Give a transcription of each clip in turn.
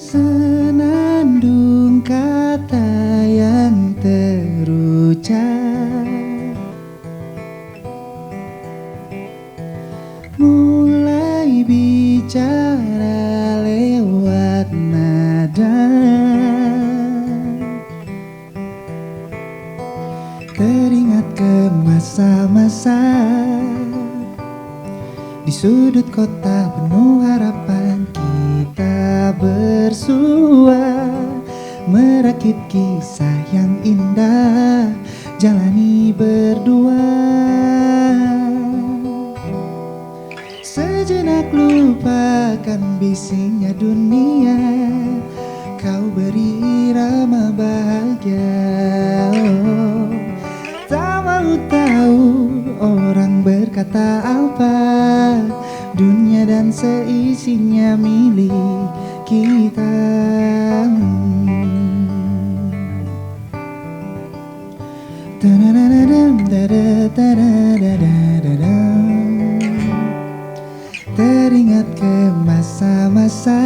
Senandung kata yang terucap mulai bicara lewat nada. Teringat ke masa-masa di sudut kota penuh harapan, kita bersua merakit kisah yang indah, jalani berdua. Sejenak lupakan bisingnya dunia, kau beri irama bahagia. Oh, tak mau tahu orang berkata apa, dunia dan seisinya milik kita. Teringat ke masa-masa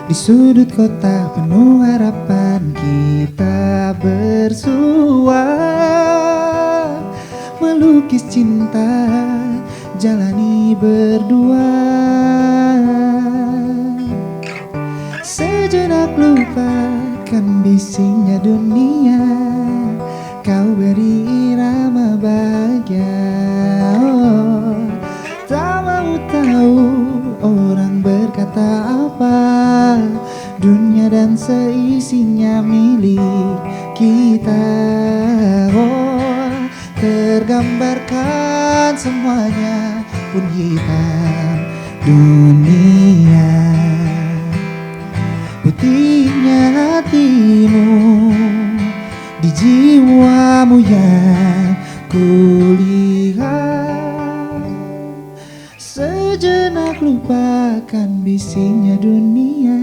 di sudut kota penuh harapan, kita bersua melukis cinta, jalani berdua. Sejenak lupakan bisingnya dunia, kau beri irama bahagia. Oh, tak mau tahu orang berkata apa, dunia dan seisinya milik kita. Oh, tergambarkan semuanya pun hitam dunia, putihnya hatimu di jiwamu yang kulihat. Sejenak lupakan bisingnya dunia,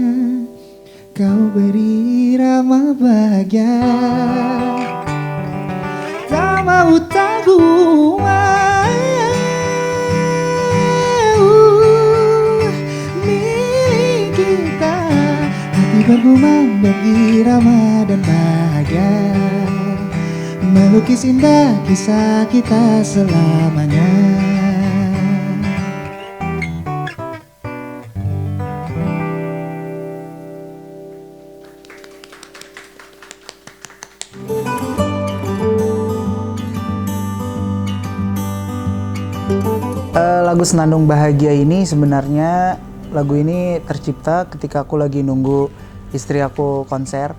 kau beri irama bahagia. Tak mau tahu milik kita, hati bergumam berirama dan bahagia, melukis indah kisah kita selamanya. Lagu Senandung Bahagia ini sebenarnya lagu ini tercipta ketika aku lagi nunggu istri aku konser.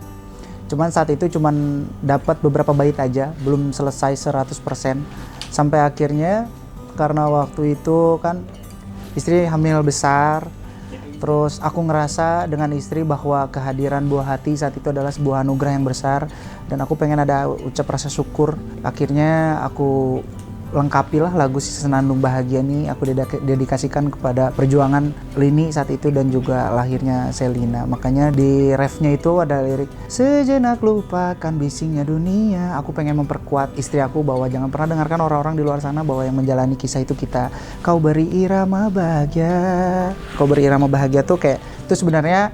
Cuman saat itu cuman dapat beberapa bait aja, belum selesai 100%. Sampai akhirnya karena waktu itu kan istri hamil besar, terus aku ngerasa dengan istri bahwa kehadiran buah hati saat itu adalah sebuah anugerah yang besar, dan aku pengen ada ucap rasa syukur. Akhirnya aku lengkapilah lagu Senandung Bahagia ini, aku dedikasikan kepada perjuangan Lini saat itu dan juga lahirnya Selina. Makanya di refnya itu ada lirik sejenak lupakan bisingnya dunia. Aku pengen memperkuat istri aku bahwa jangan pernah dengarkan orang-orang di luar sana bahwa yang menjalani kisah itu kita. Kau beri irama bahagia. Kau beri irama bahagia tuh kayak itu sebenarnya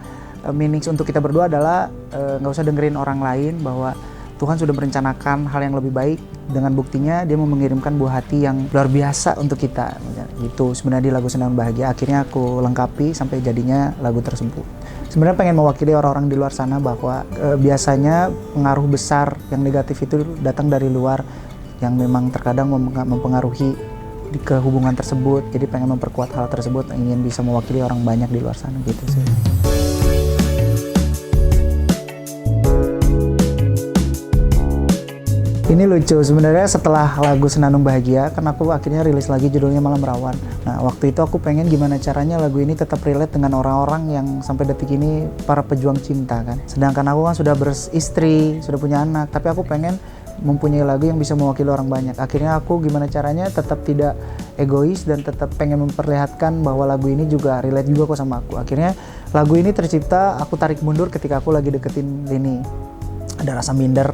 meanings untuk kita berdua adalah gak usah dengerin orang lain, bahwa Tuhan sudah merencanakan hal yang lebih baik. Dengan buktinya dia mau mengirimkan buah hati yang luar biasa untuk kita. Gitu sebenarnya di lagu Senandung Bahagia. Akhirnya aku lengkapi sampai jadinya lagu tersebut. Sebenarnya pengen mewakili orang-orang di luar sana bahwa biasanya pengaruh besar yang negatif itu datang dari luar, yang memang terkadang mempengaruhi ke hubungan tersebut. Jadi pengen memperkuat hal tersebut, ingin bisa mewakili orang banyak di luar sana gitu sih. Ini lucu sebenarnya, setelah lagu Senandung Bahagia kan aku akhirnya rilis lagi judulnya Malam Rawan. Nah waktu itu aku pengen gimana caranya lagu ini tetap relate dengan orang-orang yang sampai detik ini para pejuang cinta kan. Sedangkan aku kan sudah beristri, sudah punya anak, tapi aku pengen mempunyai lagu yang bisa mewakili orang banyak. Akhirnya aku gimana caranya tetap tidak egois dan tetap pengen memperlihatkan bahwa lagu ini juga relate juga kok sama aku. Akhirnya lagu ini tercipta aku tarik mundur ketika aku lagi deketin Lini. Ada rasa minder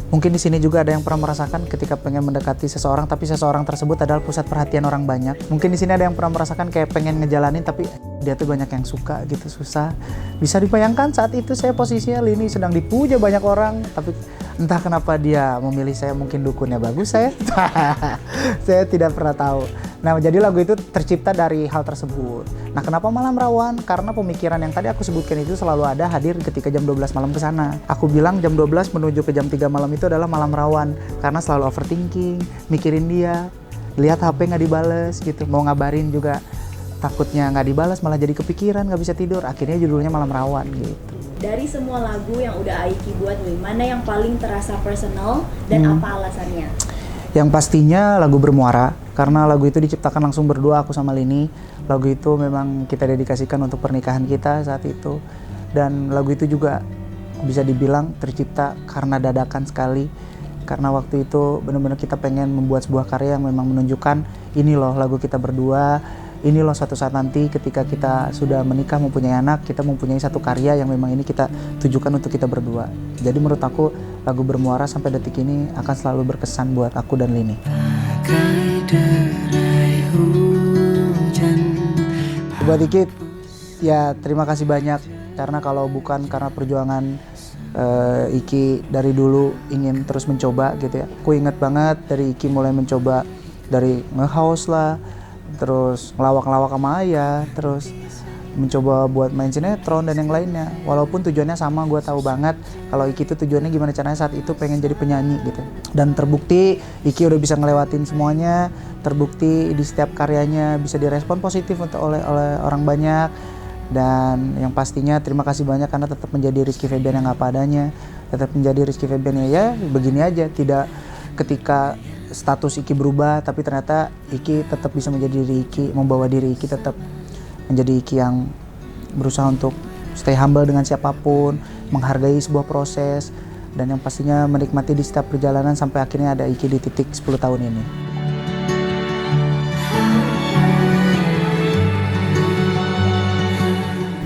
Mungkin di sini juga ada yang pernah merasakan ketika pengen mendekati seseorang tapi seseorang tersebut adalah pusat perhatian orang banyak. Mungkin di sini ada yang pernah merasakan kayak pengen ngejalanin tapi dia tuh banyak yang suka gitu, susah. Bisa dibayangkan saat itu saya posisinya Lini sedang dipuja banyak orang, tapi entah kenapa dia memilih saya, mungkin dukunnya bagus saya. Saya tidak pernah tahu. Nah, jadi lagu itu tercipta dari hal tersebut. Nah, kenapa malam rawan? Karena pemikiran yang tadi aku sebutkan itu selalu ada hadir ketika jam 12 malam ke sana. Aku bilang jam 12 menuju ke jam 3 malam itu adalah malam rawan. Karena selalu overthinking, mikirin dia, lihat HP nggak dibales gitu. Mau ngabarin juga takutnya nggak dibales, malah jadi kepikiran, nggak bisa tidur. Akhirnya judulnya malam rawan gitu. Dari semua lagu yang udah Aiki buat nih, mana yang paling terasa personal dan apa alasannya? Yang pastinya lagu Bermuara, karena lagu itu diciptakan langsung berdua aku sama Lini. Lagu itu memang kita dedikasikan untuk pernikahan kita saat itu. Dan lagu itu juga bisa dibilang tercipta karena dadakan sekali. Karena waktu itu benar-benar kita pengen membuat sebuah karya yang memang menunjukkan ini loh lagu kita berdua. Ini loh suatu saat nanti ketika kita sudah menikah, mempunyai anak, kita mempunyai satu karya yang memang ini kita tujukan untuk kita berdua. Jadi menurut aku lagu Bermuara sampai detik ini akan selalu berkesan buat aku dan Lini. Buat Iki, ya terima kasih banyak. Karena kalau bukan karena perjuangan Iki dari dulu ingin terus mencoba gitu ya. Aku ingat banget dari Iki mulai mencoba dari nge-house lah, terus ngelawak-ngelawak sama ayah, terus mencoba buat main sinetron dan yang lainnya. Walaupun tujuannya sama, gue tahu banget kalau Iki itu tujuannya gimana caranya saat itu pengen jadi penyanyi gitu. Dan terbukti Iki udah bisa ngelewatin semuanya, terbukti di setiap karyanya bisa direspon positif oleh orang banyak. Dan yang pastinya terima kasih banyak karena tetap menjadi Rizky Febian yang apa adanya, tetap menjadi Rizky Febian ya begini aja, tidak ketika status Iki berubah, tapi ternyata Iki tetap bisa menjadi diri Iki, membawa diri Iki tetap menjadi Iki yang berusaha untuk stay humble dengan siapapun, menghargai sebuah proses, dan yang pastinya menikmati di setiap perjalanan sampai akhirnya ada Iki di titik 10 tahun ini.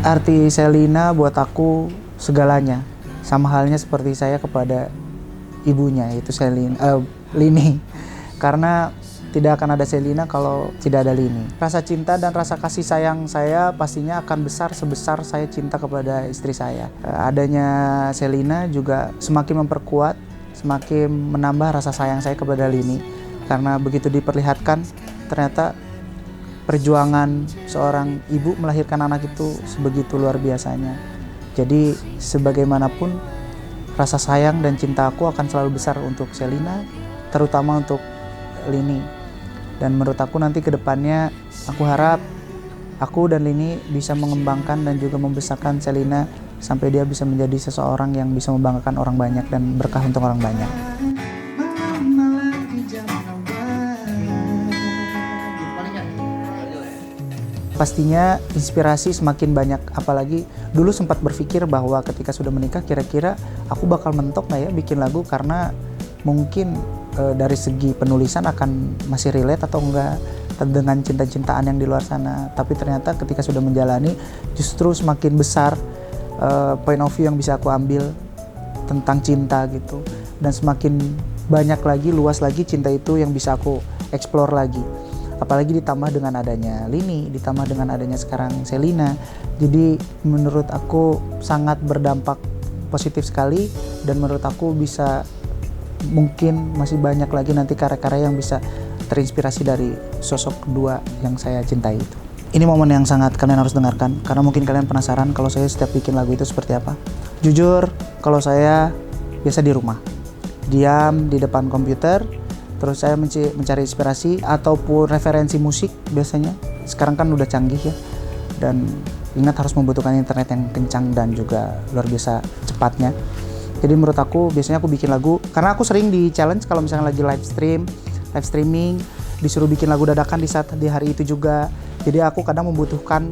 Arti Selina buat aku segalanya, sama halnya seperti saya kepada ibunya, yaitu Lini. Karena tidak akan ada Selina kalau tidak ada Lini. Rasa cinta dan rasa kasih sayang saya pastinya akan besar sebesar saya cinta kepada istri saya. Adanya Selina juga semakin memperkuat, semakin menambah rasa sayang saya kepada Lini. Karena begitu diperlihatkan, ternyata perjuangan seorang ibu melahirkan anak itu sebegitu luar biasanya. Jadi sebagaimanapun rasa sayang dan cinta aku akan selalu besar untuk Selina, terutama untuk Lini. Dan menurut aku nanti ke depannya aku harap aku dan Lini bisa mengembangkan dan juga membesarkan Selina sampai dia bisa menjadi seseorang yang bisa membanggakan orang banyak dan berkah untuk orang banyak. Pastinya inspirasi semakin banyak, apalagi dulu sempat berpikir bahwa ketika sudah menikah kira-kira aku bakal mentok nggak ya bikin lagu, karena mungkin dari segi penulisan akan masih relate atau enggak dengan cinta-cintaan yang di luar sana. Tapi ternyata ketika sudah menjalani justru semakin besar point of view yang bisa aku ambil tentang cinta gitu, dan semakin banyak lagi, luas lagi cinta itu yang bisa aku explore lagi. Apalagi ditambah dengan adanya Lini, ditambah dengan adanya sekarang Selina. Jadi menurut aku sangat berdampak positif sekali, dan menurut aku bisa mungkin masih banyak lagi nanti karya-karya yang bisa terinspirasi dari sosok kedua yang saya cintai itu. Ini momen yang sangat kalian harus dengarkan, karena mungkin kalian penasaran kalau saya setiap bikin lagu itu seperti apa. Jujur, kalau saya biasa di rumah, diam di depan komputer, terus saya mencari inspirasi ataupun referensi musik biasanya. Sekarang kan udah canggih ya, dan ingat harus membutuhkan internet yang kencang dan juga luar biasa cepatnya. Jadi menurut aku biasanya aku bikin lagu, karena aku sering di challenge kalau misalnya lagi live streaming, disuruh bikin lagu dadakan di saat di hari itu juga. Jadi aku kadang membutuhkan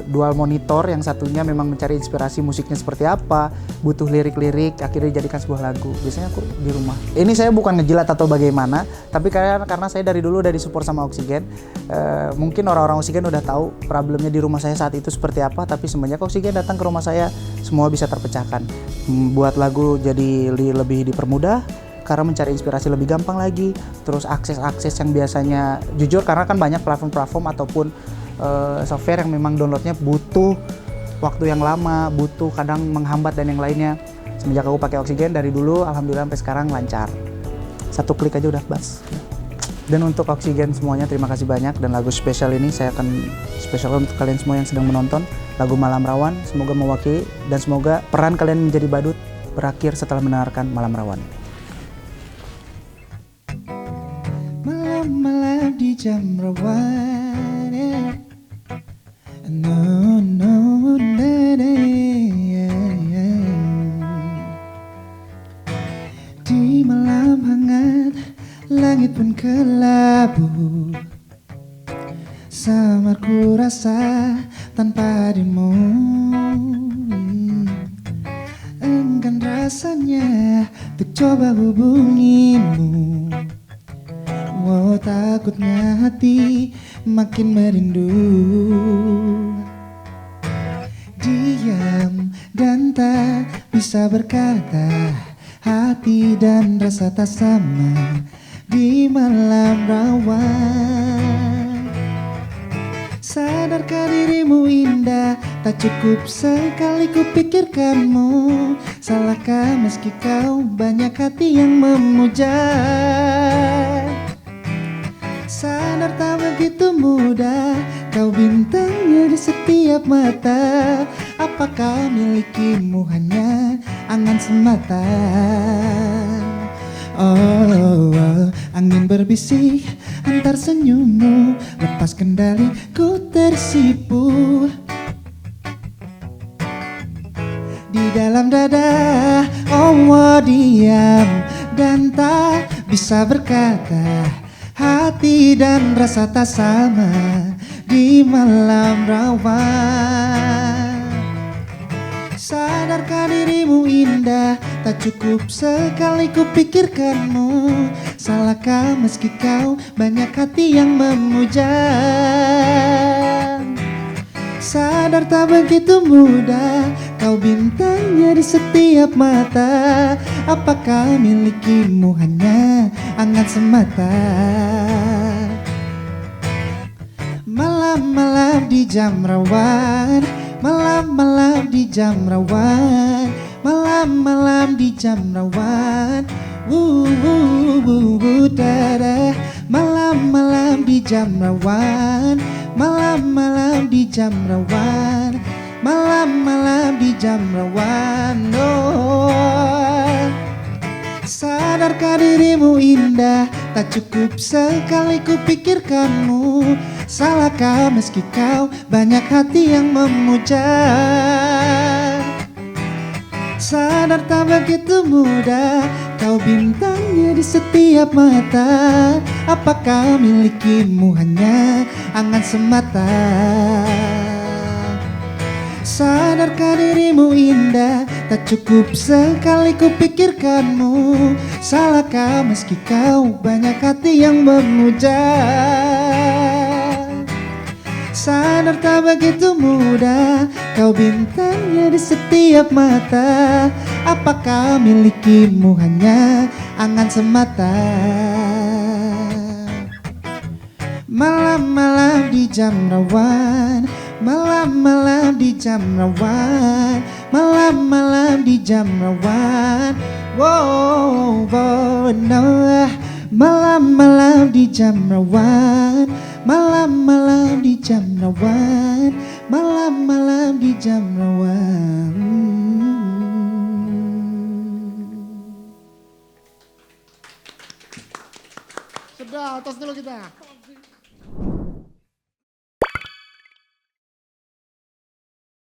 dual monitor, yang satunya memang mencari inspirasi musiknya seperti apa, butuh lirik-lirik, akhirnya dijadikan sebuah lagu. Biasanya aku di rumah. Ini saya bukan ngejilat atau bagaimana, tapi karena saya dari dulu udah disupport sama Oksigen. Mungkin orang-orang Oksigen udah tahu problemnya di rumah saya saat itu seperti apa, tapi semenjak Oksigen datang ke rumah saya, semua bisa terpecahkan. Buat lagu jadi lebih dipermudah, karena mencari inspirasi lebih gampang lagi. Terus akses-akses yang biasanya, jujur karena kan banyak platform-platform ataupun software yang memang downloadnya butuh waktu yang lama, butuh kadang menghambat dan yang lainnya. Semenjak aku pakai Oksigen dari dulu, alhamdulillah sampai sekarang lancar. Satu klik aja udah bas. Dan untuk Oksigen semuanya terima kasih banyak, dan lagu spesial ini saya akan spesialkan untuk kalian semua yang sedang menonton. Lagu Malam Rawan semoga mewakili dan semoga peran kalian menjadi badut berakhir setelah mendengarkan Malam Rawan. Malam-malam di jam rawan, yeah. No, no, yeah, yeah. Di malam hangat, langit pun kelabu. Samar ku rasa tanpa dirimu. Enggan rasanya untuk coba hubungimu. Oh, takutnya hati makin merindu. Diam dan tak bisa berkata, hati dan rasa tak sama di malam rawan. Sadarkah dirimu indah, tak cukup sekali ku pikirkanmu. Salahkah meski kau banyak hati yang memuja? Sadar tak begitu mudah, kau bintangnya di setiap mata. Apakah milikimu hanya angan semata? Oh, angin berbisik antar senyummu, lepas kendali ku tersipu. Di dalam dada, oh diam dan tak bisa berkata. Hati dan rasa tak sama di malam rawan. Sadarkah dirimu indah, tak cukup sekali ku pikirkanmu. Salahkah meski kau banyak hati yang memuja? Sadar tak begitu mudah, kau bintangnya di setiap mata. Apakah milikimu hanya angan semata? Malam-malam di jam rawan, malam-malam di jam rawan, malam-malam di jam rawan. Dada. Malam-malam di jam rawan, malam-malam di jam rawan, malam-malam di jam rawan. Oh, sadarkah dirimu indah, tak cukup sekali ku pikirkanmu. Salahkah meski kau banyak hati yang memuja? Sadar tak begitu mudah, kau bintangnya di setiap mata. Apakah milikimu hanya angan semata? Sadarkah dirimu indah, tak cukup sekali ku pikirkanmu. Salahkah meski kau banyak hati yang memuja? Sadar tak begitu mudah, kau bintangnya di setiap mata. Apakah milikimu hanya angan semata? Malam-malam di jam rawan, malam-malam di jam rawan, malam-malam di jam rawan. Wow, wow, no. Malam-malam di jam rawan, malam-malam di jam rawan, malam-malam di jam rawan. Sudah, atas dulu kita.